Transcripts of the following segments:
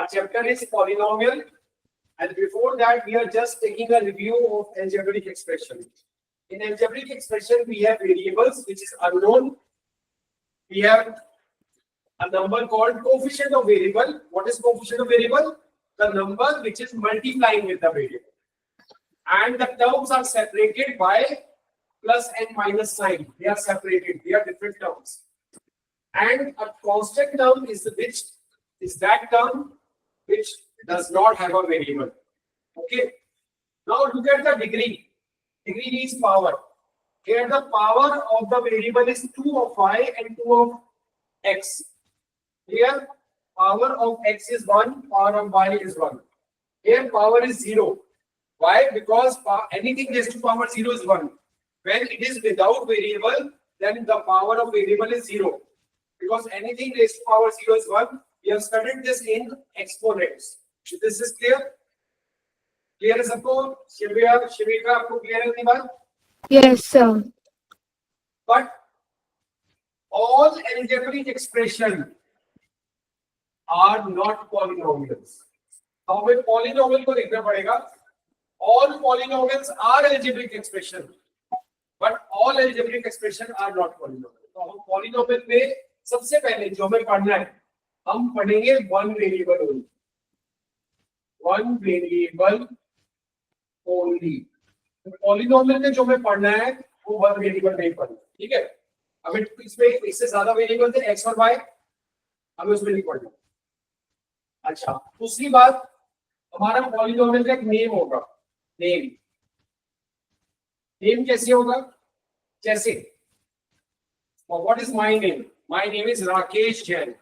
Our chapter is polynomial, and before that we are just taking a review of algebraic expression. In algebraic expression we have variables which is unknown. We have a number called coefficient of variable. What is coefficient of variable? The number which is multiplying with the variable. And the terms are separated by plus and minus sign. They are separated. They are different terms. And a constant term is that term which does not have a variable. Okay. Now look at the degree. Degree means power. Here the power of the variable is 2 of y and 2 of x. Here power of x is 1, power of y is 1. Here power is 0. Why? Because anything raised to power 0 is 1. When it is without variable, then the power of variable is 0. Because anything raised to power 0 is 1. We have studied this in exponents. So this is clear? Clear is आपको? शिविका आपको clear है नहीं बात? Yes, sir. But all algebraic expression are not polynomials. हमें polynomial को देखना पड़ेगा. All polynomials are algebraic expression, but all algebraic expression are not polynomial. तो हम polynomial में सबसे पहले जो हमें पढ़ना है, हम पढ़ेंगे one variable only. One variable only. polynomial में जो हमें पढ़ना है वो one variable नहीं पढ़ना. ठीक है? हमें इसमें इससे ज्यादा वेरिएबल थे x और y, हमें उसमें नहीं पढ़ना. अच्छा, दूसरी बात, हमारा पॉलिनोमियल का एक नेम होगा. नेम कैसे होगा? जैसे what is my name? My name is Rakesh Jain.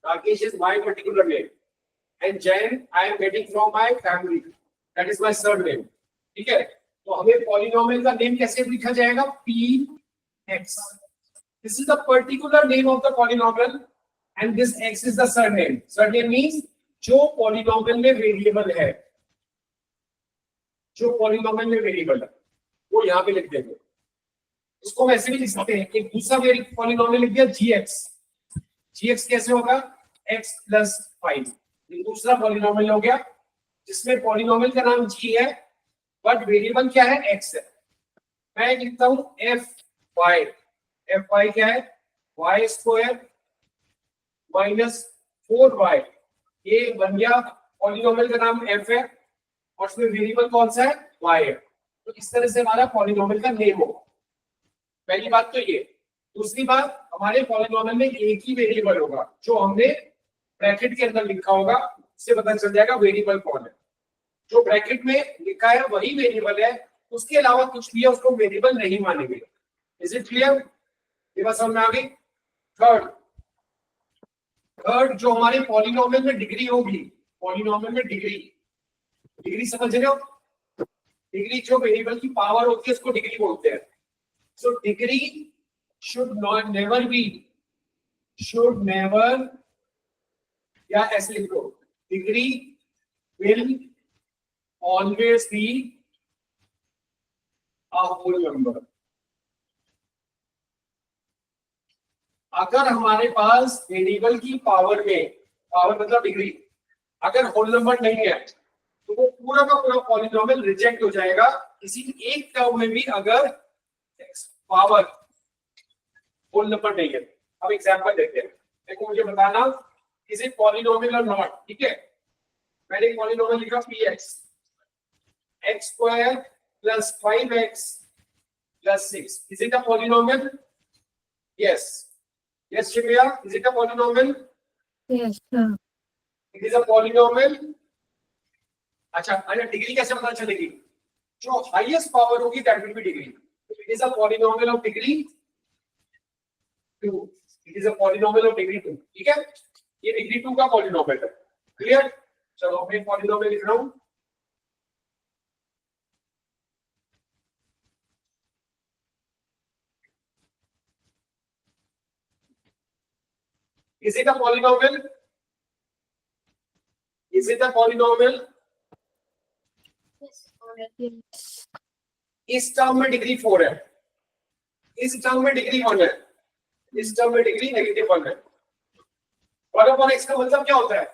Rakesh is my particular name and Jain I am getting from my family, that is my surname. ठीक है? तो हमें पॉलिनोमियल का नेम कैसे लिखा जाएगा? px. This is the particular name of the polynomial and this x is the surname. Surname means जो polynomial में वेरिएबल है, जो पॉलिनोमियल में वेरिएबल है वो यहाँ पे लिख देंगे. इसको हम ऐसे भी लिख सकते हैं. एक दूसरा पॉलिनोमियल लिख दिया gx. gx कैसे होगा? x plus 5. ये दूसरा पॉलिनोमियल हो गया जिसमें पॉलिनोमियल का नाम g है बट वेरिएबल क्या है? x है. मैं लिखता हूँ fy. fy क्या है? y square minus 4y. ये बन गया पॉलिनोमियल का नाम f है और उसमें वेरिएबल कौन सा है? y है. तो इस तरह से हमारा पॉलिनोमियल का नेम होगा. पहली बात तो ये. दूसरी बात, हमारे पॉलिनोमियल में एक ही वेरिएबल होगा जो हमने ब्रैकेट के अंदर लिखा होगा. इससे पता चल जाएगा वेरिएबल कौन है. जो ब्रैकेट में लिखा है वही वेरिएबल है, उसके अलावा कुछ भी है उसको वेरिएबल नहीं मानेंगे. Is it clear? ये बात समझ में आ गई? थर्ड जो हमारे पॉलिनोमियल में डिग्री होगी, पॉलिनोमियल में डिग्री समझ रहे हो? डिग्री जो वेरिएबल की पावर होती है उसको डिग्री बोलते हैं. सो डिग्री शुड नेवर या ऐसे लिखो, degree will always be a whole number. अगर हमारे पास वेरिएबल की पावर में, पावर मतलब डिग्री, अगर होल नंबर नहीं है तो वो पूरा का पूरा पॉलिनोमियल रिजेक्ट हो जाएगा. किसी एक टर्म में भी अगर पावर होल नंबर नहीं है. अब एग्जांपल देखते हैं. देखो, मुझे बताना इज इट पॉलिनोमियल और नॉट. ठीक है? मैंने पॉलिनोमियल लिखा px, x square plus 5x plus 6. Is it a polynomial? Yes. Yes, Shivya, is it a polynomial? Yes, sir. It is a polynomial. अच्छा, डिग्री कैसे पता चलेगी? जो हाईएस्ट पावर होगी that will be degree. It is a polynomial of degree 2. It is a polynomial of degree 2. ठीक है? ये degree 2 का polynomial है. Clear? चलो मैं polynomial लिख रहा हूँ. Is it a polynomial? Is it a polynomial? Yes. इस टर्म में डिग्री 4 है, इस टर्म में डिग्री 1 है, इस टर्म में डिग्री -1 है. 1/x का मतलब क्या होता है?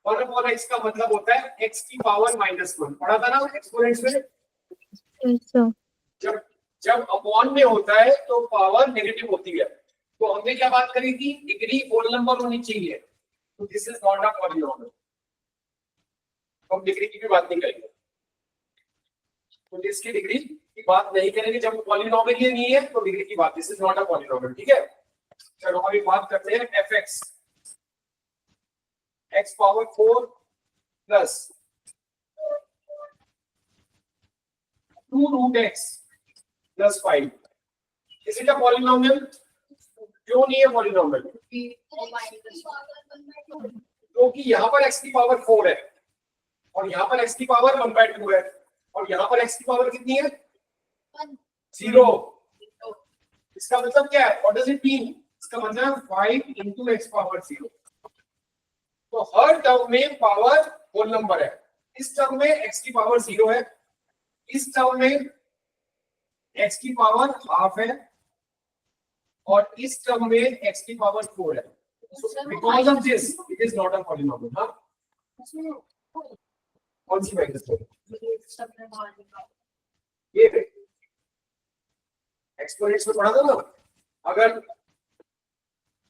1 अपॉन x का मतलब होता है x की पावर -1, पढ़ा था ना एक्सपोनेंट्स में। Yes, sir. जब जब अपॉन में होता है तो पावर नेगेटिव होती है। तो हमने क्या बात करी थी, डिग्री होल नंबर होनी चाहिए, तो this is not a polynomial. हम डिग्री की भी बात नहीं करेंगे, तो इसकी डिग्री की बात नहीं करेंगे। जब पॉलिनोमियल ही नहीं है तो डिग्री की बात, this is not a polynomial, ठीक है। चलो अभी बात करते हैं fx, x power 4 plus 2 root x plus 5, इसी का पॉलिनोमियल क्यों नहीं है पॉलिनोमियल? क्योंकि यहाँ पर x की पावर 4 है और यहाँ पर x की पावर 1/2 है और यहाँ पर x की पावर कितनी है? 0। इसका मतलब क्या है? What does it mean? इसका मतलब 5 into x पावर 0। तो हर टर्म में पावर होल नंबर है। इस टर्म में x की पावर 0 है, इस टर्म में x की पावर हाफ है और इस टर्म में x की पावर 4 है। Because of this it is not a polynomial. हाँ, कौन सी माइनस है ये? एक्सपोनेंट्स में पढ़ा था ना। अगर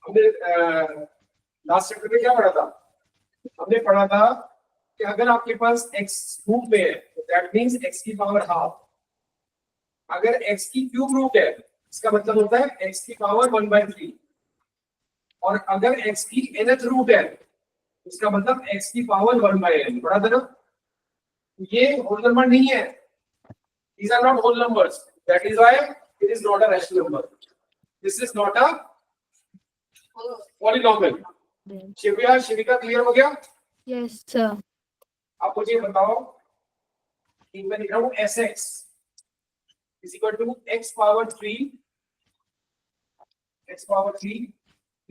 हमने लास्ट चैप्टर में क्या पढ़ा था? हमने पढ़ा था कि अगर आपके पास x रूट में है तो दैट मींस x की पावर हाफ। अगर x की क्यूब रूट है इसका मतलब होता है x की पावर 1/3। और अगर x की nth रूट है इसका मतलब x की पावर 1/n। पढ़ा था ना। ये होल नंबर नहीं है, these are not whole numbers, that is why it is not a rational number, this is not a polynomial। Shivya Shivika clear हो गया? Yes, sir. आप मुझे बताओ, कि मैं लिख रहा हूं sx is equal to x power 3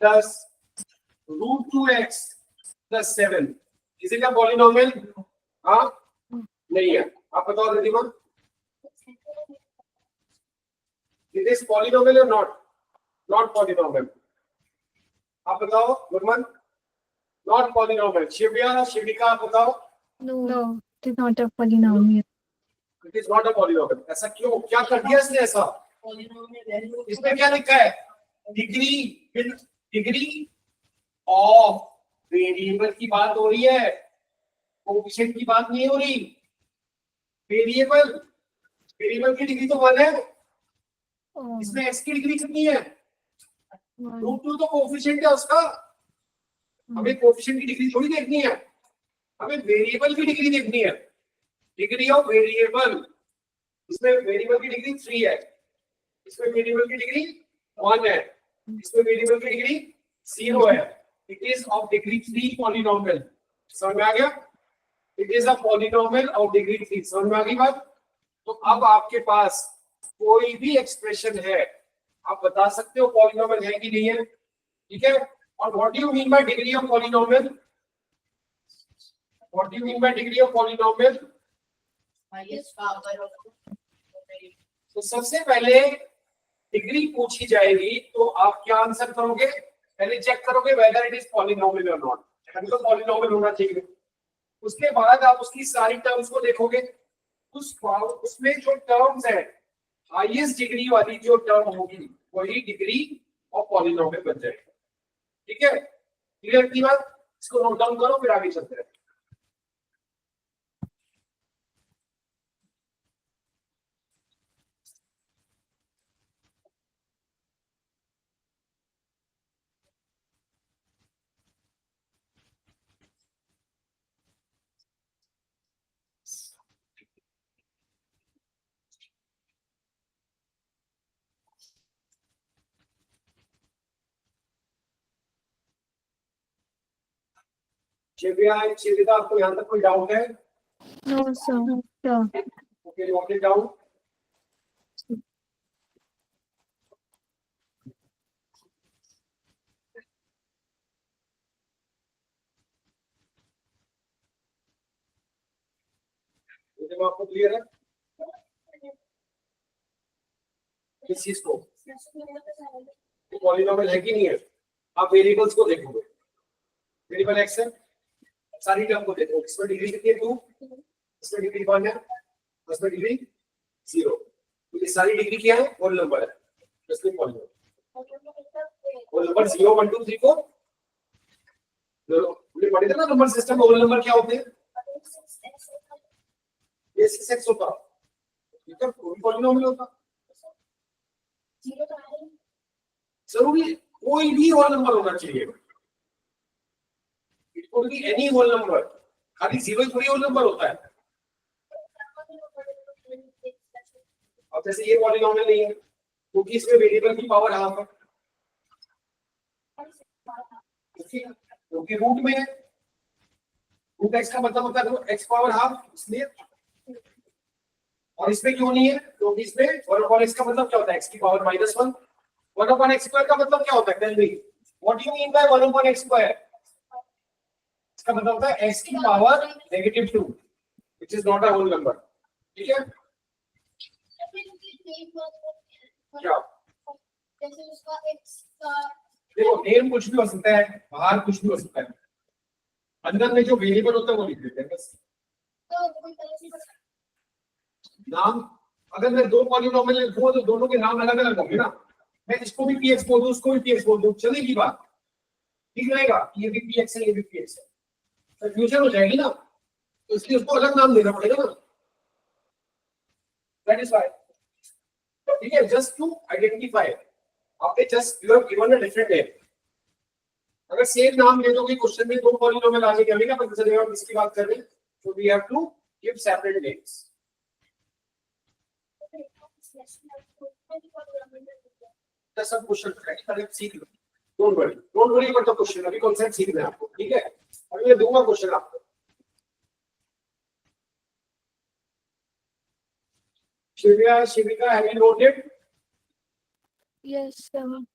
plus root 2x plus 7, is it a polynomial? हाँ नहीं है। आप बताओ Ridhima, it is polynomial or not? Not polynomial। आप बताओ गुरमन, not polynomial। शिविया शिविका आप बताओ, No, it is not a polynomial. it is not a polynomial। ऐसा क्यों? क्या कर दिया इसने ऐसा? इसमें क्या लिखा है? डिग्री ऑफ वेरिएबल की बात हो रही है, कोएफिशिएंट की बात नहीं हो रही। वेरिएबल की डिग्री तो 1 है, Oh, इसमें x की डिग्री कितनी है? one. √2 तो कोएफिशिएंट है उसका। हमें कोएफिशिएंट की डिग्री थोड़ी देखनी है, हमें वेरिएबल की डिग्री देखनी है। डिग्री ऑफ वेरिएबल, इसमें वेरिएबल की डिग्री 3 है, इसमें वेरिएबल की डिग्री 1 है, इसमें वेरिएबल की डिग्री 0 है। It is of degree 3 polynomial. समझ में आ गया? It is a polynomial of degree 3। समझ में आ गई बात? तो अब आपके पास कोई भी एक्सप्रेशन है, आप बता सकते हो पॉलिनोमियल है कि नहीं है, ठीक है। और what do you mean bye degree of polynomial? What do you mean bye degree of polynomial? तो सबसे पहले डिग्री पूछी जाएगी तो आप क्या आंसर करोगे? पहले चेक करोगे वेदर इट इज पॉलिनोमियल और नॉट। अभी तो पॉलिनोमियल होना चाहिए। उसके बाद आप उसकी सारी टर्म्स को देखोगे, उसमें जो टर्म्स है हाईएस्ट डिग्री वाली जो टर्म होगी वही डिग्री ऑफ पॉलिनोमियल बन जाएगी। ठीक है, क्लियर की बात? इसको नोट डाउन करो, फिर आगे चलते हैं। शिविका आपको यहाँ तक कोई डाउट है? No, sir. Sir. Okay, note it down. आपको क्लियर है इस चीज को? पॉलिनोमियल है कि नहीं है? आप वेरिएबल्स को देखोगे, वेरिएबल एक्स है, सारी टर्म को देखो, इसमें डिग्री कितनी है 2, इसमें डिग्री 1 है, इसमें डिग्री 0, तो ये सारी डिग्री क्या है, होल नंबर है, इसमें पॉलीनॉमियल होल नंबर 0 1 2 3 4 हमने पढ़े थे ना नंबर सिस्टम में होल नंबर क्या होते हैं, ये 6x होता, ठीक है, कोई पॉलीनॉमियल होता जरूरी है, कोई भी होल नंबर होना चाहिए, it could be any whole number, खाली 0 थोड़ी होल नंबर होता है। अब जैसे ये पॉलीनॉमियल नहीं है क्योंकि इसमें वेरिएबल की पावर हाफ है, क्योंकि रूट में है, रूट x का मतलब होता है x पावर हाफ, इसलिए, और इसमें क्यों नहीं है, क्योंकि इसमें 1/x का मतलब क्या होता है, x की पावर -1, 1/x स्क्वायर का मतलब क्या होता है, tell me what do you mean by 1/x square, इसका मतलब होता है x की power -2 which is not a whole number, ठीक है, क्या जैसे उसका x का देखो नेम कुछ भी हो सकता है, बाहर कुछ भी हो सकता है, अंदर में जो वेरिएबल होता है वो लिख देते हैं बस, तो कोई तरह से नाम, अगर मैं दो पॉलीनॉमियल लिखूं तो दोनों के नाम अलग अलग होंगे ना, मैं इसको भी px बोल दूं, उसको भी px बोल दूं, चलेगी बात, ठीक रहेगा, ये भी px है, ये भी px है, कंफ्यूजन हो जाएगी ना, तो इसलिए उसको अलग नाम देना पड़ेगा ना, दैट इज व्हाई, ठीक है, जस्ट टू आइडेंटिफाई, आपने just you have given a different name, अगर सेम नाम ले दोगे क्वेश्चन में दो पॉलीनॉमियल आगे क्या हमें क्या पता चलेगा हम किसकी बात कर रहे हैं, तो we have to give separate names, सब क्वेश्चन करेक्ट सीख लो, don't worry about the question, अभी कॉन्सेप्ट सीखना है आपको, ठीक है, अभी मैं दूंगा क्वेश्चन आपको, Shivika have you noted, Yes, sir.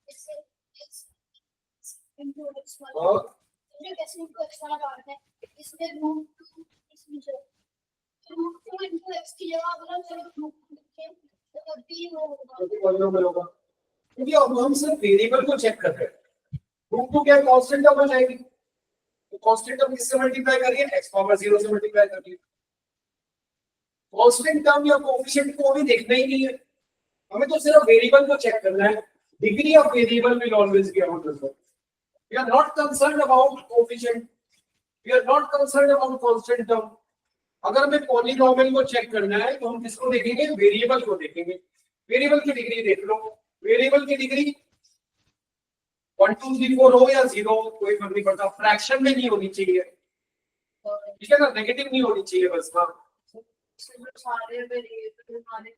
इससे इनटू x और जो कैसे इनटू x वाला पार्ट है इसमें रूट 2 इसमें जो रूट 2 इनटू x की जगह अगर हम रूट 2 लिखें तो तब भी वो होगा, पॉलीनॉमियल होगा, क्योंकि अब हम सिर्फ वेरिएबल को चेक कर रहे हैं, रूट टू क्या कांस्टेंट टर्म हो जाएगी, तो कांस्टेंट टर्म किससे मल्टीप्लाई करिए, x पावर 0 से मल्टीप्लाई करिए, कांस्टेंट टर्म या कोएफिशिएंट को भी देखना ही नहीं है, हमें तो सिर्फ वेरिएबल को चेक करना है, degree of variable will always be our result, we are not concerned about coefficient, we are not concerned about constant term, अगर हमें पॉलीनॉमियल को चेक करना है तो हम किसको देखेंगे, वेरिएबल को देखेंगे, वेरिएबल की डिग्री देख लो, वेरिएबल की डिग्री 1 2 3 4 हो या 0 कोई फर्क नहीं पड़ता, फ्रैक्शन में नहीं होनी चाहिए, ठीक है ना, नेगेटिव नहीं होनी चाहिए बस। हाँ सारे वेरिएबल हमारे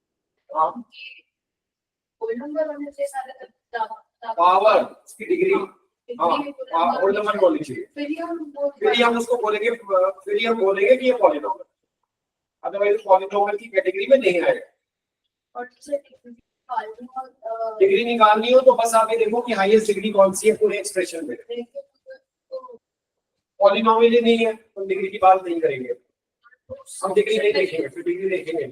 हाँ कोई नंबर होने से सारे पावर की डिग्री, हाँ होल नंबर होनी चाहिए, फिर हम उसको बोलेंगे, फिर हम बोलेंगे कि ये पॉलिनोमियल, अदरवाइज पॉलिनोमियल की कैटेगरी में नहीं आएगा। और डिग्री निकालनी हो तो बस आप ये देखो कि हाईएस्ट डिग्री कौन सी है पूरे एक्सप्रेशन में, पॉलिनोमियल ही नहीं है तो डिग्री की बात नहीं करेंगे, हम डिग्री नहीं देखेंगे, फिर डिग्री देखेंगे।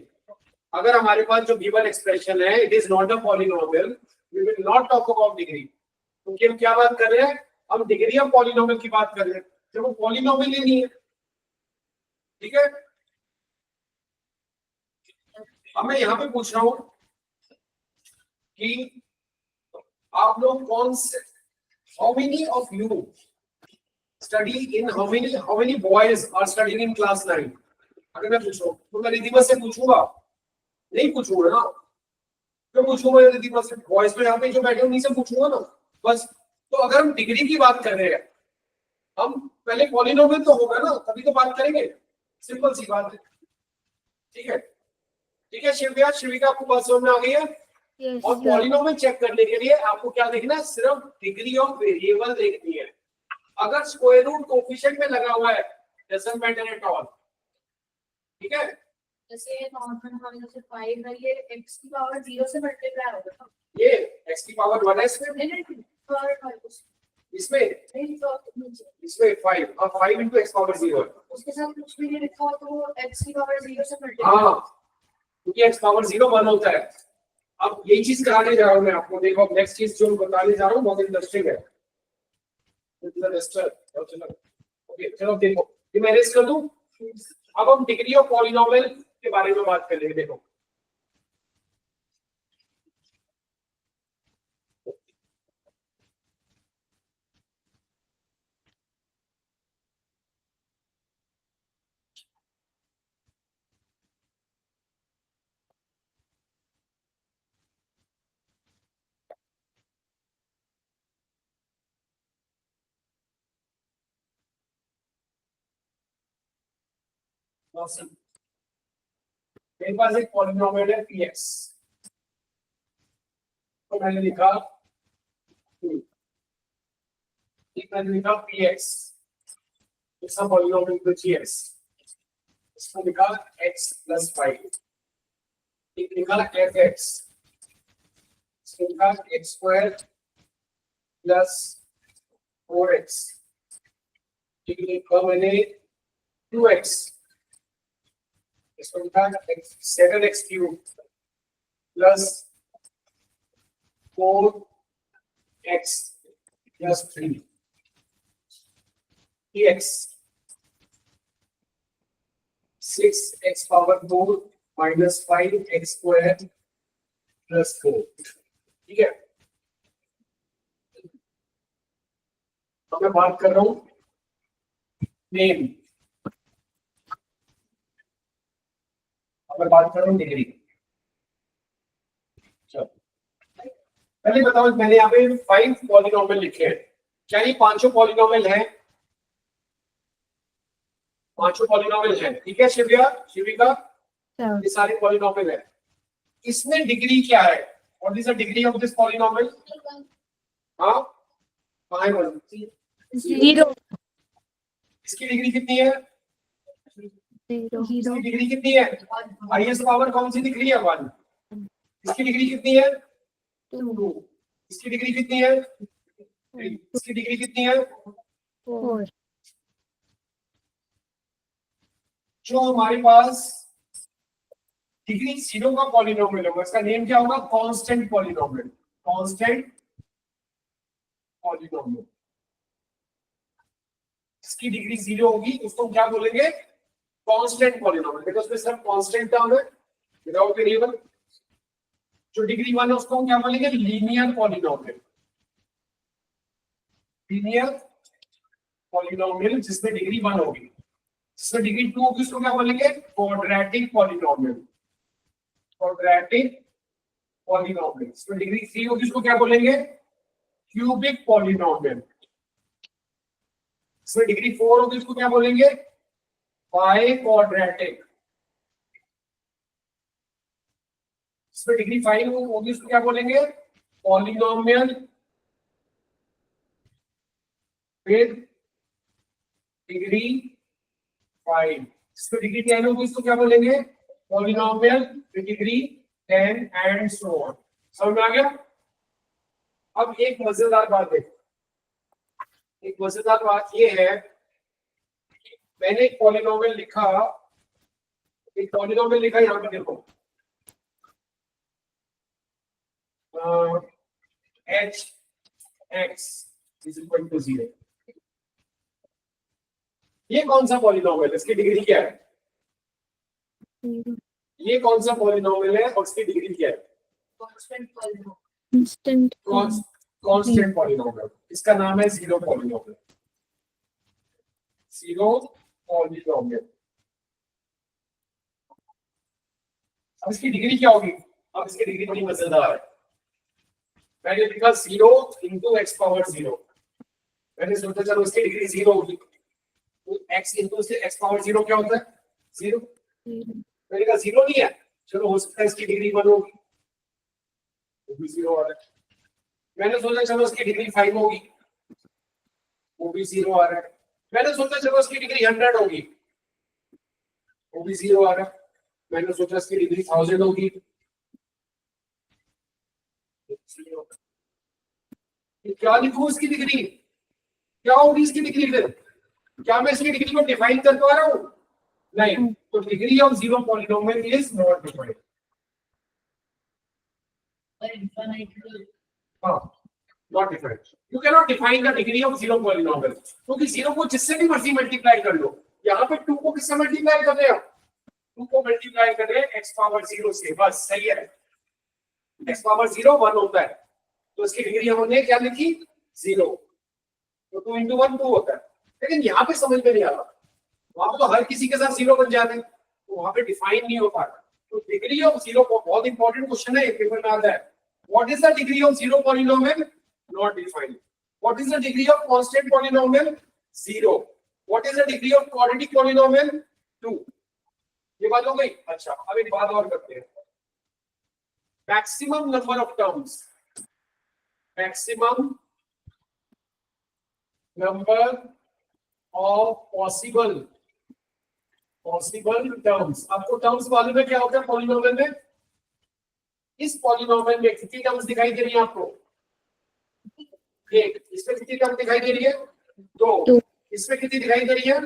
अगर हमारे पास जो गिवन एक्सप्रेशन है it is not a polynomial, we will not talk about degree, क्योंकि हम क्या बात कर रहे हैं, हम डिग्री ऑफ पॉलिनोमियल की बात कर रहे हैं, जब वो पॉलिनोमियल ही नहीं है, ठीक है। अब मैं यहाँ पे पूछ रहा हूँ कि आप लोग कौन से, how many of you study in, how many boys are studying in class 9? अगर मैं पूछूं तो मैं रिधिमा से पूछूंगा, नहीं पूछूंगा ना, क्यों पूछूंगा रिधिमा से, बॉयज तो यहाँ पे जो बैठे उन्हीं से पूछूंगा ना बस। तो अगर हम डिग्री की बात कर रहे हैं, हम पहले पॉलिनोमियल तो होगा ना तभी तो बात करेंगे, सिंपल सी बात है, ठीक है। ठीक है शिविका, शिविका आपको बात समझ में आ गई है? Yes, और sir. पॉलिनोमियल चेक करने के लिए आपको क्या देखना है, सिर्फ डिग्री ऑफ वेरिएबल देखनी है। अगर स्क्वायर रूट कोफिशिएंट में लगा हुआ है डजंट मैटर एट ऑल, ठीक है। जैसे नॉर्मल हमारे जैसे 5 है, ये x की पावर 0 से मल्टीप्लाई होगा, ये x की पावर 1 है इसमें, नहीं पावर इसमें नहीं तो नीचे इसमें 5 और 5 into x पावर 0 है, उसके साथ कुछ भी नहीं लिखा हो तो वो x की पावर 0 से मल्टीप्लाई। हाँ क्योंकि x पावर 0 1 होता है। अब यही चीज कराने जा रहा हूँ मैं आपको, देखो नेक्स्ट चीज जो बताने जा रहा हूँ बहुत इंटरेस्टिंग है, ओके चलो देखो ये मैं रेस्ट कर दूं। अब हम डिग्री ऑफ पॉलिनोमियल के बारे में बात करेंगे। देखो मेरे पास एक पॉलिनोमियल है px, तो मैंने लिखा px, इसका पॉलिनोमियल तो gx, इसको लिखा x plus 5, एक लिखा fx, इसको लिखा x square plus 4x, ठीक है, लिखा मैंने 2x, इसको लिखा 7x cube plus 4x plus 3 dx 6x power 4 minus 5x square plus 4, ठीक है। अब मैं बात कर रहा हूं नेम, अब मैं बात कर रहा हूं डिग्री। चलो पहले बताओ, मैंने यहाँ पे 5 पॉलिनोमियल लिखे हैं, क्या ये पांचों पॉलिनोमियल हैं? पांचों पॉलिनोमियल हैं, ठीक है शिविका, शिविका Sir. ये सारे पॉलिनोमियल है। इसमें डिग्री क्या है? What is the degree of this polynomial? हाँ कहाँ है बोलो? 0. इसकी डिग्री कितनी है? 0. इसकी डिग्री कितनी है? हाईएस्ट पावर कौन सी दिख रही है? 1। इसकी डिग्री कितनी है? 2। इसकी डिग्री कितनी है? 3। इसकी डिग्री कितनी है? 4. जो हमारे पास डिग्री 0 का पॉलिनोमियल होगा इसका नेम क्या होगा? Constant polynomial, constant polynomial. इसकी डिग्री 0 होगी उसको क्या बोलेंगे? कांस्टेंट पॉलिनोमियल, बिकॉज़ उसमें सिर्फ कांस्टेंट टर्म है विदाउट वेरिएबल। जो डिग्री 1 है उसको हम क्या बोलेंगे? लीनियर पॉलिनोमियल, लीनियर पॉलिनोमियल जिसमें डिग्री 1 होगी। जिसमें डिग्री 2 होगी उसको क्या बोलेंगे? Quadratic polynomial, quadratic polynomial. इसमें डिग्री 3 होगी उसको क्या बोलेंगे? Cubic polynomial. इसमें डिग्री 4 होगी, इसको क्या बोलेंगे? By quadratic. इसमें डिग्री 5 होगी, इसको क्या बोलेंगे? Polynomial with degree 5। इसमें डिग्री 10 होगी, इसको क्या बोलेंगे? Polynomial with degree 10 and so on. समझ में आ गया? अब एक मजेदार बात देखो, एक मजेदार बात ये है, मैंने एक पॉलिनोमियल लिखा, यहाँ पे देखो, h x is equal to 0। ये कौन सा पॉलिनोमियल है? इसकी डिग्री क्या है? ये कौन सा पॉलिनोमियल है और इसकी डिग्री क्या है? Instant. Constant polynomial. इसका नाम है जीरो पॉलिनोमियल। Zero polynomial. अब इसकी डिग्री क्या होगी? अब इसकी डिग्री बड़ी मजेदार है। मैंने लिखा 0 इंटू एक्स पावर 0। मैंने सोचा चलो इसकी डिग्री 0 होगी, तो x इंटू एक्स पावर 0 क्या होता है? 0। मैंने कहा 0 नहीं है, चलो हो सकता है इसकी डिग्री 1 होगी, वो भी 0 आ रहा है। मैंने सोचा चलो इसकी डिग्री 5 होगी, वो भी 0 आ रहा है। मैंने सोचा चलो इसकी डिग्री 100 होगी, वो भी 0 आ रहा है। मैंने सोचा इसकी डिग्री 1000 होगी, क्या लिखूं इसकी डिग्री? क्या होगी इसकी डिग्री फिर? क्या मैं इसकी डिग्री को डिफाइन कर पा रहा हूं? नहीं। तो degree of zero polynomial is not defined. Not defined. You can not define the degree of zero polynomial, क्योंकि जीरो को जिससे भी मर्जी मल्टीप्लाई कर लो। यहाँ पे 2 को किससे मल्टीप्लाई कर रहे हैं? 2 को मल्टीप्लाई कर रहे हैं एक्स पावर 0 से, बस सही है। एक्स पावर 0 1 होता है, तो इसकी डिग्री हमने क्या लिखी? 0। तो 2 इंटू 1 2 होता है। लेकिन यहाँ पे समझ में नहीं आ रहा, वहां पे तो हर किसी के साथ 0 बन जाते हैं, तो वहां पे डिफाइन नहीं हो पा रहा। तो डिग्री ऑफ 0 को बहुत इंपॉर्टेंट क्वेश्चन है, पेपर में आता है। What is the degree of zero polynomial? Not defined. What is the degree of constant polynomial? 0। What is the degree of quadratic polynomial? 2। ये बात हो गई। अच्छा, अब एक बात और करते हैं। Maximum number of terms, maximum number of possible terms. आपको टर्म्स मालूम है क्या होता है पॉलिनोमियल में? इस पॉलिनोमियल में कितनी टर्म्स दिखाई दे रही है आपको? एक। इसमें कितनी टर्म दिखाई दे रही है? 2। इसमें कितनी दिखाई दे रही है?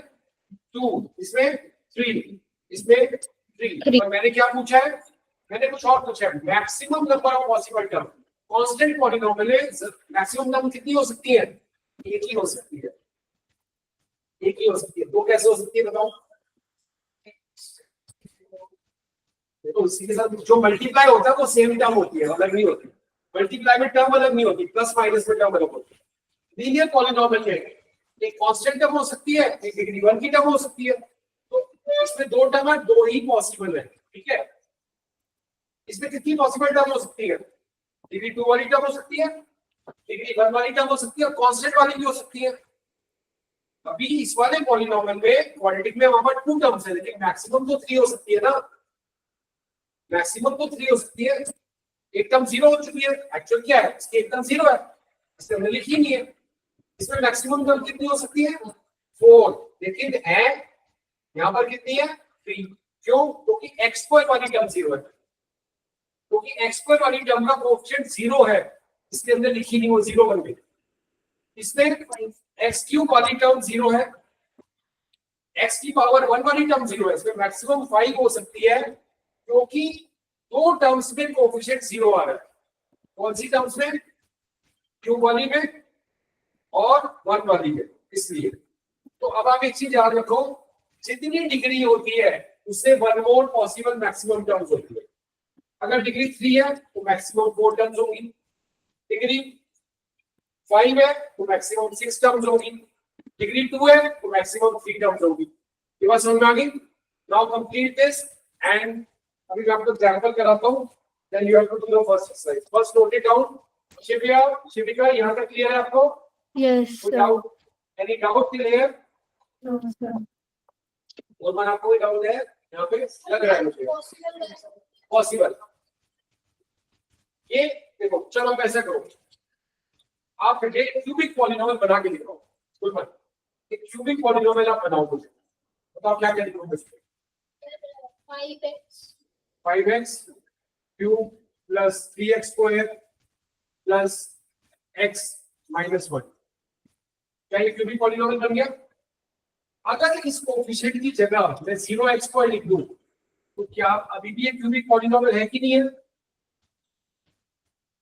2। इसमें 3। इसमें 3। और मैंने क्या पूछा है? मैंने कुछ और पूछा है, maximum number of possible term. Constant polynomial में मैक्सिमम टर्म कितनी हो सकती है? एक ही हो सकती है, एक ही हो सकती है। 2 कैसे हो सकती है बताओ? तो इसी के साथ जो मल्टीप्लाई होता है वो सेम टर्म होती है, अलग नहीं होती। मल्टीप्लाई में टर्म अलग नहीं होती, प्लस माइनस में टर्म अलग होती है। लीनियर पॉलिनोमियल में एक कांस्टेंट टर्म हो सकती है, एक डिग्री 1 की टर्म हो सकती है। तो इसमें 2 टर्म है, 2 ही पॉसिबल है, ठीक है। इसमें कितनी पॉसिबल टर्म हो सकती है? डिग्री 2 वाली टर्म हो सकती है, डिग्री 1 वाली टर्म हो सकती है, और कांस्टेंट वाली भी हो सकती है। अभी इस वाले पॉलिनोमियल में क्वाड्रेटिक में वहां पर 2 टर्म्स है, लेकिन मैक्सिमम तो 3 हो सकती है ना। मैक्सिमम तो 3 हो सकती है। एक टर्म 0 हो चुकी है, एक्चुअल क्या है? इसकी एक टर्म 0 है, इससे हमने लिखी नहीं है। इसमें मैक्सिमम टर्म कितनी हो सकती है? 4। लेकिन है यहाँ पर कितनी है? 3। क्यों? क्योंकि एक्स स्क्वायर वाली टर्म 0 है, क्योंकि एक्स स्क्वायर वाली टर्म का कोएफिशिएंट 0 है, इसके अंदर लिखी नहीं, वो 0 बन गई। इसमें एक्स क्यूब वाली टर्म 0 है, एक्स की पावर 1 वाली टर्म 0 है, इसमें मैक्सिमम 5 हो सकती है, क्योंकि 2 टर्म्स में कोएफिशिएंट 0 आ रहा है। कौन सी टर्म्स में? क्यूब वाली में और 1 वाली में। इसलिए तो अब आप एक चीज याद रखो, जितनी डिग्री होती है उससे 1 मोर पॉसिबल मैक्सिमम टर्म्स होती है। अगर डिग्री 3 है तो मैक्सिमम 4 टर्म्स होंगी, डिग्री 5 है तो मैक्सिमम 6 टर्म्स होगी, डिग्री 2 है तो मैक्सिमम 3 टर्म्स होगी। ये बात समझ में आ गई? नाउ कंप्लीट दिस एंड अभी मैं आपको एग्जांपल कराता हूं, then you have to do the first exercise. First note it down, Shivika यहाँ तक क्लियर है आपको? Yes, कोई sir. Doubt? Any doubt clear? No, sir. और मन आपको कोई डाउट है यहाँ पे? लग रहा है मुझे possible है। पॉसिबल। ये देखो, चलो आप ऐसा करो, आप एक क्यूबिक पॉलिनोमियल बना के लिखो। कोई बात, एक क्यूबिक पॉलिनोमियल आप बनाओ मुझे, बताओ क्या क्या लिखोगे इसमें? 5x 5x cube plus 3x square plus x minus 1। क्या ये क्यूबिक पॉलिनोमियल बन गया? अगर इस कोएफिशिएंट की जगह मैं 0x स्क्वायर लिख दूं तो क्या अभी भी एक क्यूबिक पॉलिनोमियल है कि नहीं है?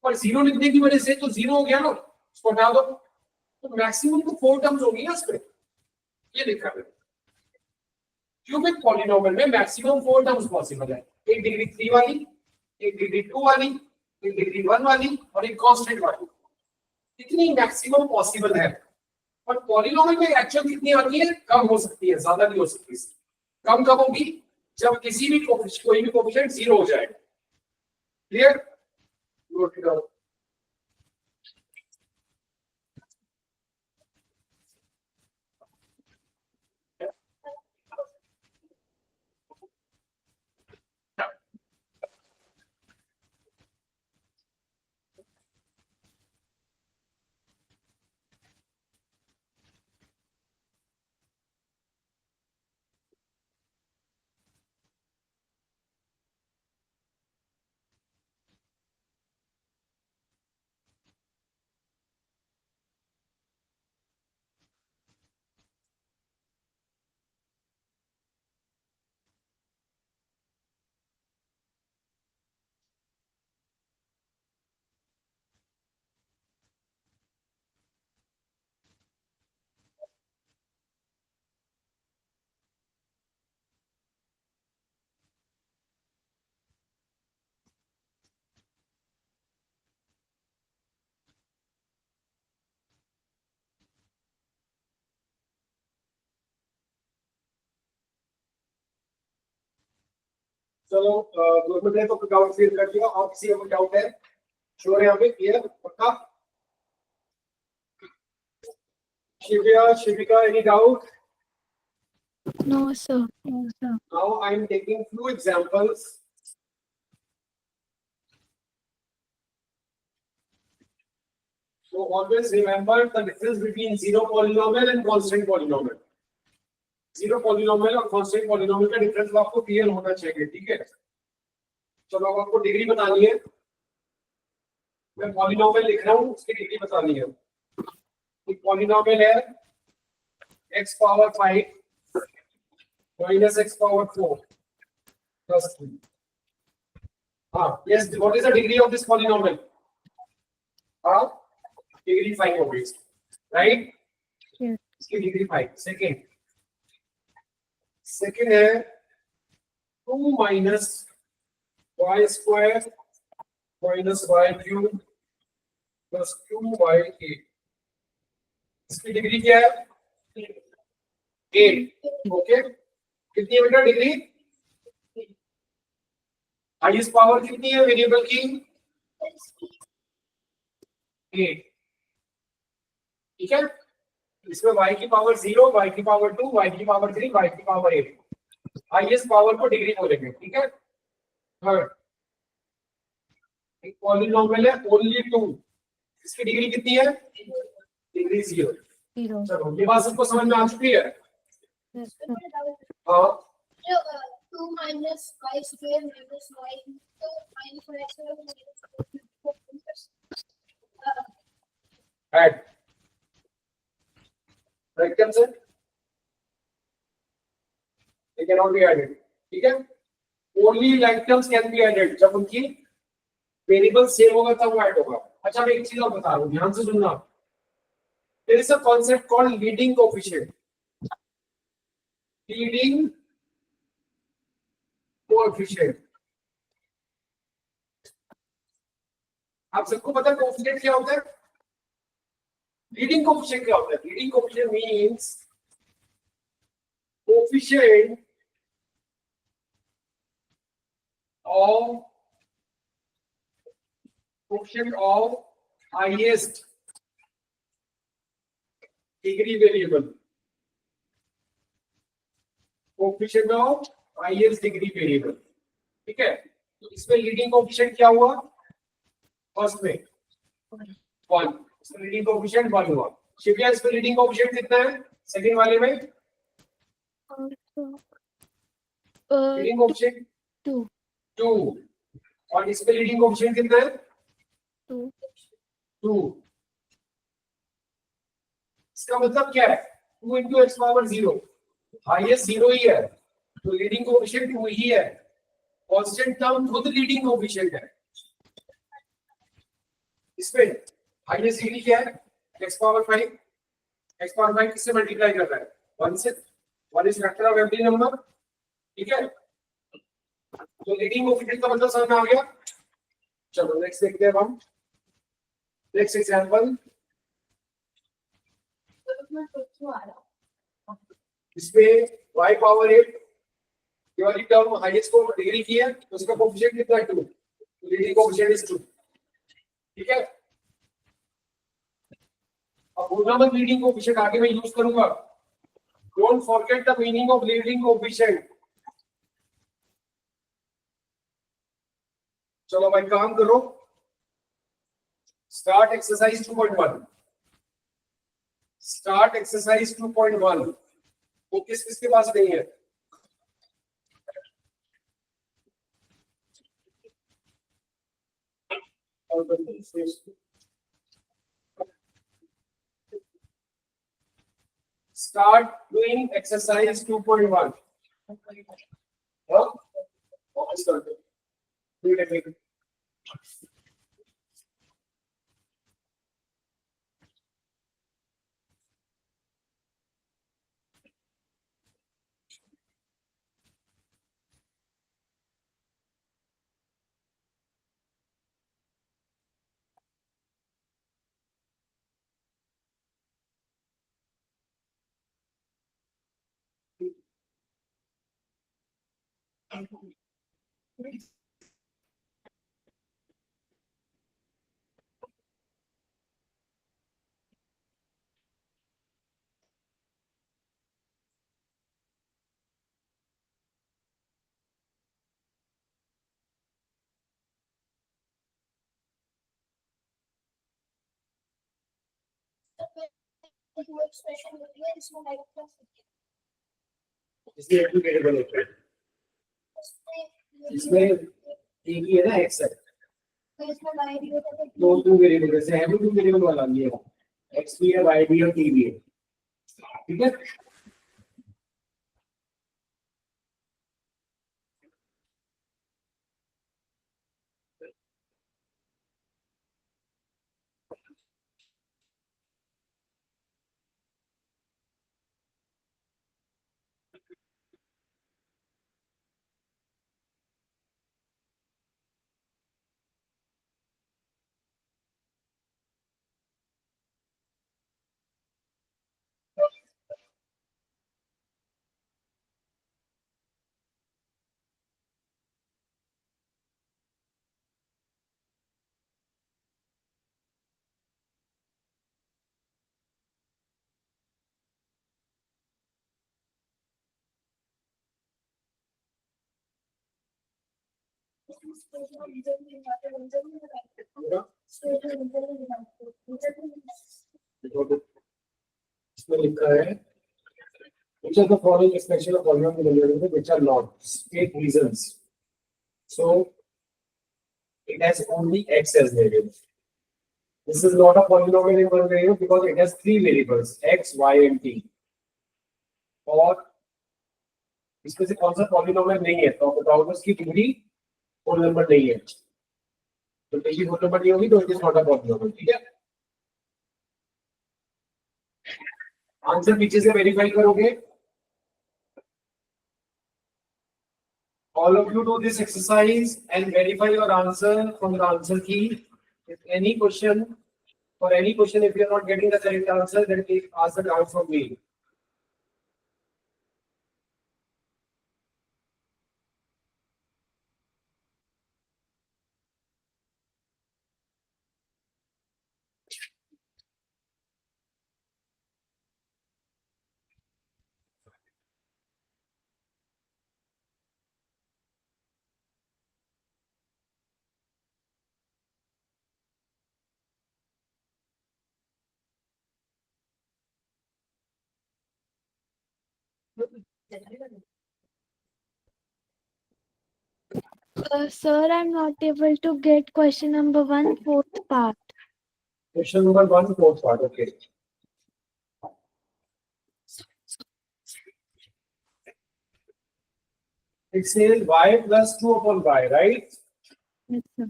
और 0 लिखने की वजह से तो 0 हो गया ना, इसको हटा दो तो मैक्सिमम तो 4 टर्म्स होगी ना इसमें। ये लिखा है क्यूबिक पॉलिनोमियल में मैक्सिमम 4 टर्म्स पॉसिबल है। एक डिग्री 3 वाली, एक डिग्री 2 वाली, एक डिग्री 1 वाली और एक कांस्टेंट वाली। इतनी मैक्सिमम पॉसिबल है। पर पॉलिनोमियल में एक्चुअल कितनी आती है? कम हो सकती है, ज्यादा नहीं हो सकती। कम कब होगी? जब किसी भी कोई भी कोएफिशिएंट 0 हो जाए। क्लियर? Note it down. चलो गवर्नमेंट ने तो डाउट क्लियर कर दिया। और किसी को डाउट है? श्योर है यहाँ पे? क्लियर पक्का? शिविका, any doubt? No, sir. No, sir. Now I am taking few examples. So always remember the difference between zero polynomial and constant polynomial. Zero polynomial और कांस्टेंट पॉलिनोमियल का डिफरेंस आपको clear होना चाहिए, ठीक है? चलो अब आपको डिग्री बतानी है। मैं पॉलिनोमियल लिख रहा हूँ, उसकी डिग्री बतानी है। एक पॉलिनोमियल है x power 5 minus x power 4 plus 3। हाँ, yes, what is the degree of this polynomial? हाँ, डिग्री 5 हो गई, राइट? Yes. इसकी डिग्री 5। सेकेंड है 2 minus y square minus y cube plus 2y8। इसकी डिग्री क्या है? 8। ओके, कितनी है बेटा डिग्री? हाईएस्ट पावर कितनी है वेरिएबल की? 8। ठीक है, इसमें y की पावर 0, y की पावर 2, y की पावर 3, y की पावर 8। हाईएस्ट पावर को डिग्री बोलेंगे, ठीक है? थर्ड, एक पॉलिनोमियल है ओनली 2, इसकी डिग्री कितनी है? डिग्री 0। 0. चलो, ये बात सबको समझ में आ चुकी है? Yes, sir. हाँ, 2 minus y square minus y minus y square minus add rectum से they cannot be added, ठीक है? only like terms can be added, जब उनकी वेरिएबल सेम होगा तब वो ऐड होगा। अच्छा, मैं एक चीज और बता रहा हूँ, ध्यान से सुनना। there is a concept called leading coefficient। leading coefficient, आप सबको पता है कोएफिशिएंट क्या होता है? लीडिंग कोएफिशिएंट क्या होता है? Leading coefficient means coefficient of highest degree variable, coefficient of highest degree variable. ठीक है, तो इसमें लीडिंग कोफिशिएंट क्या हुआ? फर्स्ट में 1, इसमें लीडिंग कोफिशिएंट 1 हुआ। शिव्या, इसमें लीडिंग कोफिशिएंट कितना है सेकंड वाले में? लीडिंग कोफिशिएंट 2 2, और इसमें लीडिंग कोफिशिएंट कितना है? 2 2। इसका मतलब क्या है? 2 into x पावर 0, हाईएस्ट 0 ही है, तो लीडिंग कोफिशिएंट 2 ही है। कांस्टेंट टर्म खुद लीडिंग कोफिशिएंट है। इसमें हाईएस्ट डिग्री क्या है? x पावर 5, x पावर 5 किससे मल्टीप्लाई कर रहा है? 1 से। 1 is factor of every number. ठीक है, तो लीडिंग कोफिशिएंट का मतलब समझ में आ गया। चलो नेक्स्ट देखते हैं हम। नेक्स्ट एग्जांपल, इसमें y पावर 8 ये वाली टर्म हाईएस्ट को डिग्री की है, तो उसका कोफिशिएंट कितना है? 2, तो लीडिंग कोफिशिएंट इज 2। ठीक है, अब बोलना मत लीडिंग कोफिशिएंट, आगे मैं यूज करूंगा। Don't forget the meaning of leading coefficient. चलो भाई काम करो, स्टार्ट एक्सरसाइज 2.1। Start exercise 2.1। वो किस किसके पास नहीं है? Start doing exercise 2.1. Huh? Let's start. Do it. expression होती है इसमें लाइक इसमें एक वेरिएबल होता है, इसमें एक ही है ना x है, इसमें y भी होता है तो 2 वेरिएबल जैसे है, 2 वेरिएबल वाला ये है, x भी है, y भी है, t भी है। ठीक है, इसमें लिखा है which of the following expression of polynomial variable which are not, state reasons. So it has only x as variable. This is not a polynomial in one variable because it has 3 variables x, y and t. और इसमें से कौन सा polynomial नहीं है, तो आप बताओ उसकी डिग्री होल नंबर नहीं है, तो डिग्री होल नंबर नहीं होगी तो it is not a polynomial. ठीक है, आंसर पीछे से वेरीफाई करोगे। All of you do this exercise and verify your answer from the answer key. If any question, for any question, if you are not getting the correct answer, then please ask the doubt from me. Sir, I'm not able to get question number 1, fourth part. Question number 1, fourth part. Okay. It says y plus 2 upon y, right? Yes, sir.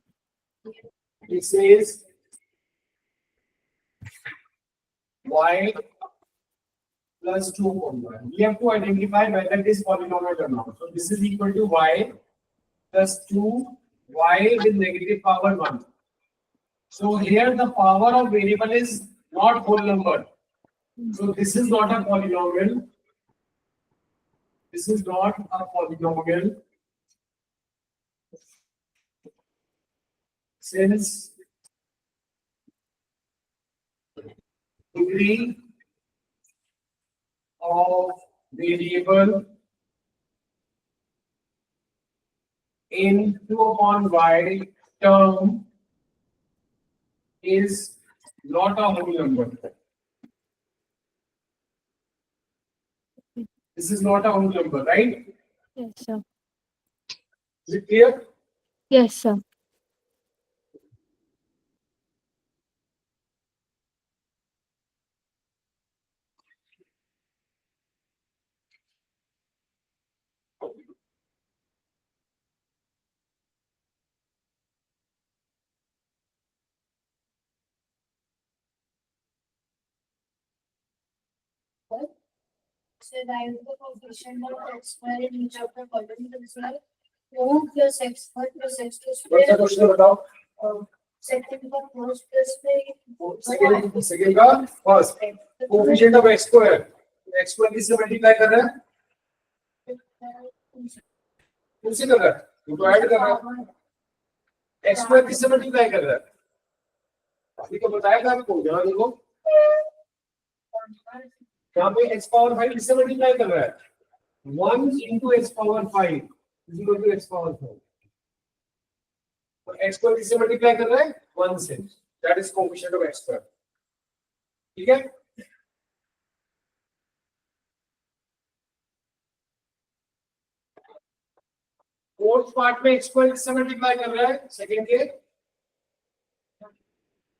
It says y plus 2 upon y. We have to identify whether it is polynomial or not. So this is equal to y plus 2 y with negative power 1. So here the power of variable is not whole number. So this is not a polynomial. This is not a polynomial. Since degree of variable in 2 upon y term is not a whole number. This is not a whole number, right? Yes, sir. Is it clear? Yes, sir. So write the coefficient of x square in each of the columns as well. 4 plus x square plus x2 What's the square. question बताओ? Second का first plus Second का first. Coefficient of x square. X square किससे multiply कर रहा है? किससे कर रहा है? वो तो ऐड कर रहा है. X square किससे multiply कर रहा है? अभी तो बताया था आपको. यहाँ देखो. यहाँ पे x power 5 किससे multiply कर रहा है? 1 into x power 5 is equal to x power 4. तो x square किससे multiply कर रहा है? 1 से. That is coefficient of x square. ठीक है? फोर्थ पार्ट में x square किससे multiply कर रहा है? सेकंड के?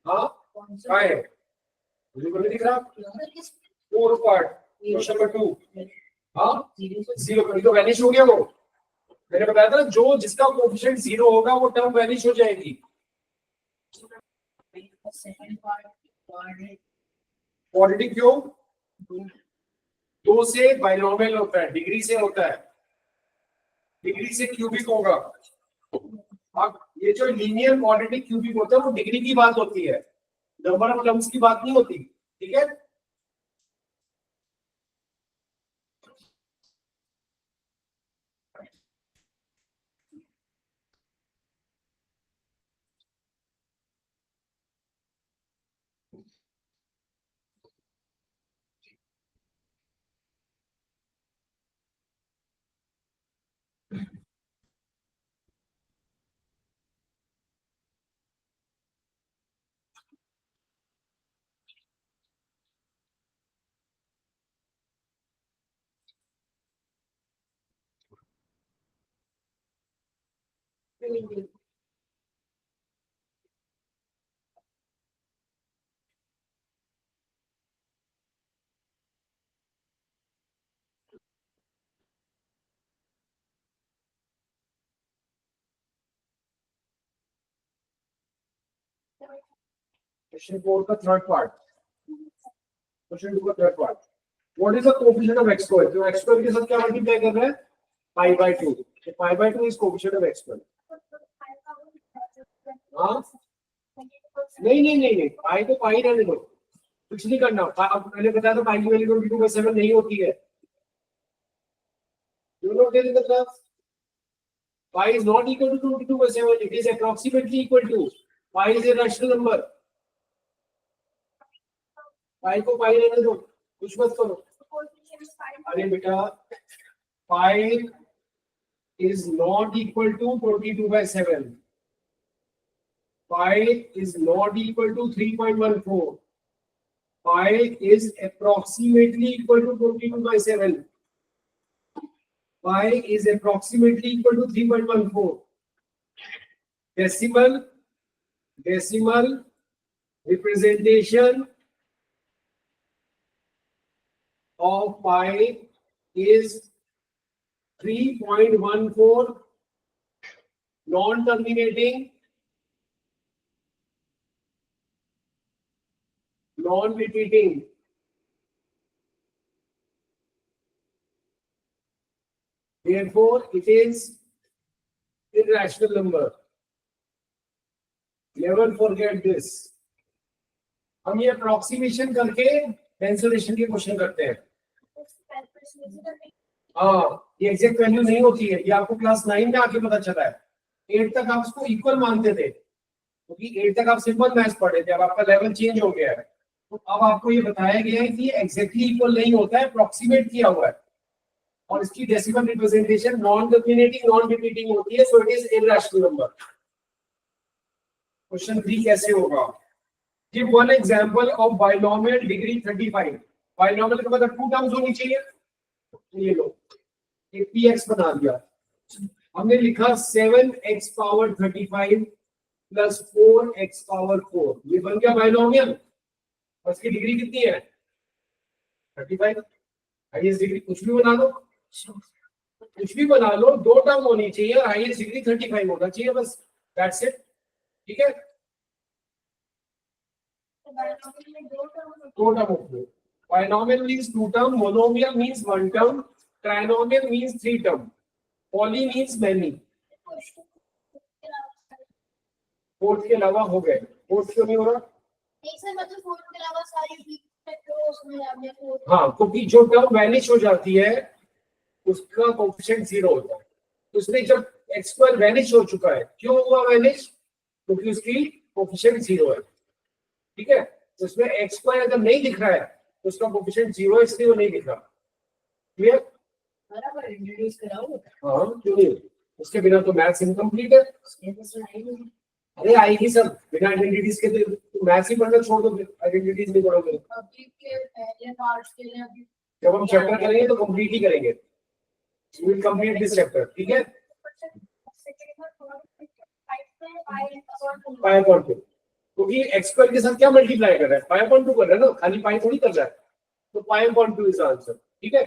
हाँ? क्या है? मुझे बोले दिख रहा? Fourth part. Question number 2. हाँ? 0 कभी तो वैनिश हो गया वो. मैंने बताया था जो जिसका कोएफिशिएंट 0 होगा वो टर्म वैनिश हो जाएगी. क्वाड्रेटिक क्यों? 2 से बाइनोमियल होता है, डिग्री से होता है. डिग्री से क्यूबिक होगा. अब ये जो लीनियर क्वाड्रेटिक क्यूबिक होता है वो डिग्री की बात होती है, नंबर ऑफ टर्म्स की बात नहीं होती. ठीक है? Question 4 का third part. Question 2 का third part. What is the coefficient of x square? तो x square के साथ क्या मल्टीप्लाई कर रहा है? pi by 2. So pi by 2 is coefficient of x square. हाँ? नहीं. pi तो pi रहने दो. कुछ नहीं करना. अब पहले बताया था pi की वैल्यू 22/7 नहीं होती है. You know there is the graph. Pi is not equal to 22/7. It is approximately equal to. Pi is a rational number. pi को pi रहने दो. कुछ मत करो. अरे बेटा, pi is not equal to 22/7. Pi is not equal to 3.14. Pi is approximately equal to 22/7. y is approximately equal to 3.14. Decimal representation of pi is 3.14, non-terminating, non-repeating. Therefore, it is irrational number. Never forget this. हम ये approximation करके cancellation के question करते हैं. हाँ, ये exact value नहीं होती है, ये आपको क्लास 9 में आके पता चला है. 8 तक आप उसको इक्वल मानते थे, क्योंकि 8 तक आप सिंपल मैथ्स पढ़े थे. अब आपका लेवल चेंज हो गया है, तो अब आपको ये बताया गया है कि एग्जैक्टली इक्वल नहीं होता है, अप्रोक्सीमेट किया हुआ है, और इसकी decimal representation non dominating non repeating होती है, so it is irrational number. Question 3 कैसे होगा? Give one example of binomial degree 35. Binomial का मतलब 2 टर्म्स होनी चाहिए. ये लो, एक px बना दिया. हमने लिखा 7x power 35 plus 4x power 4. ये बन गया बायनोमियल. और इसकी डिग्री कितनी है? 35. हाईएस्ट डिग्री कुछ भी बना लो, कुछ भी बना लो, 2 टर्म होनी चाहिए, हाईएस्ट डिग्री 35 होना चाहिए, बस. That's it. ठीक है, 2 टर्म होते हैं. Binomial means 2 term, monomial means 1 term, trinomial means 3 term, poly means many. Fourth के अलावा हो गए. फोर्थ क्यों नहीं हो रहा? हाँ, क्योंकि जो टर्म वैनिश हो जाती है उसका कोएफिशिएंट 0 होता है. तो उसने जब x स्क्वायर वैनिश हो चुका है, क्यों हुआ वैनिश? क्योंकि उसकी कोएफिशिएंट 0 है. ठीक है, तो उसमें x स्क्वायर अगर नहीं दिख रहा है तो उसका कोएफिशिएंट 0 है, इसलिए वो नहीं दिख रहा. क्लियर? बराबर इंट्रोड्यूस कराओ. हाँ, क्यों नहीं? उसके बिना तो मैथ्स इनकम्प्लीट है. अरे आएगी सब, बिना आइडेंटिटीज के तो मैथ्स ही पढ़ना छोड़ दो, आइडेंटिटीज नहीं पढ़ोगे. अभी के पहले पार्ट्स के लिए अभी जब हम चैप्टर करेंगे तो कंप्लीट ही करेंगे. We will complete this chapter. ठीक है, पाई अपॉन 2, क्योंकि x स्क्वायर के साथ क्या मल्टीप्लाई कर रहा है? पाई अपॉन 2 कर रहा है ना, खाली पाई थोड़ी कर रहा है. तो पाई अपॉन 2 इज आंसर. ठीक है,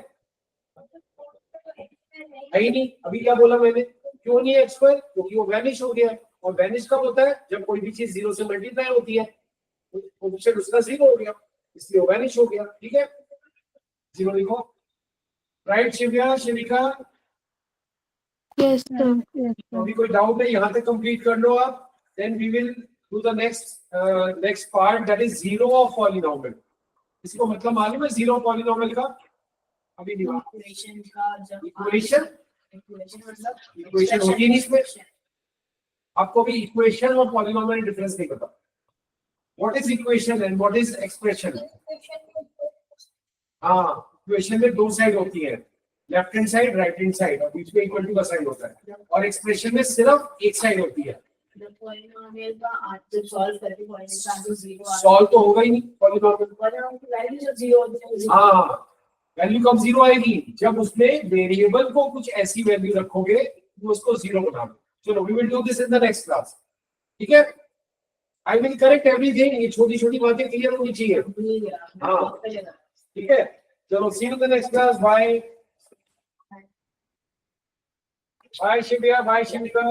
है ही नहीं. अभी क्या बोला मैंने? क्यों नहीं है x स्क्वायर? क्योंकि वो वैनिश हो गया है. और वैनिश कब होता है? जब कोई भी चीज 0 से मल्टीप्लाई होती है, तो कोएफिशिएंट उसका 0 हो गया, इसलिए वो वैनिश हो गया. ठीक है, 0 लिखो. राइट शिव्या, शिविका? Yes, sir. Yes, sir. अभी कोई डाउट है? यहाँ तक कंप्लीट कर लो आप. Then we will do the next part, that is zero of polynomial. इसको मतलब मालूम है जीरो पॉलिनोमियल का? अभी नहीं मालूम. इक्वेशन का जब इक्वेशन मतलब इक्वेशन होगी नहीं इसमें. आपको भी इक्वेशन और पॉलिनोमियल डिफरेंस नहीं पता. What is equation and what is expression? हाँ, इक्वेशन में 2 साइड होती है, left hand side, right hand side, और बीच में इक्वल टू का साइन होता है. और एक्सप्रेशन में सिर्फ एक साइड होती है. जब पॉलिनोमियल का आंसर सॉल्व करके पॉलिनोमियल का आंसर 0 आ सॉल्व तो होगा ही नहीं पॉलिनोमियल. पॉलिनोमियल की वैल्यू जब 0 होती है. हाँ, वैल्यू कब 0 आएगी? जब उसमें वेरिएबल को कुछ ऐसी वैल्यू रखोगे तो उसको 0 बना दो. चलो, we will do this in the next class. ठीक है, आई विल करेक्ट एवरीथिंग. ये छोटी छोटी बातें क्लियर होनी चाहिए. हाँ, ठीक है. चलो, see you in the next class. Bye bye Shivya, bye Shivika.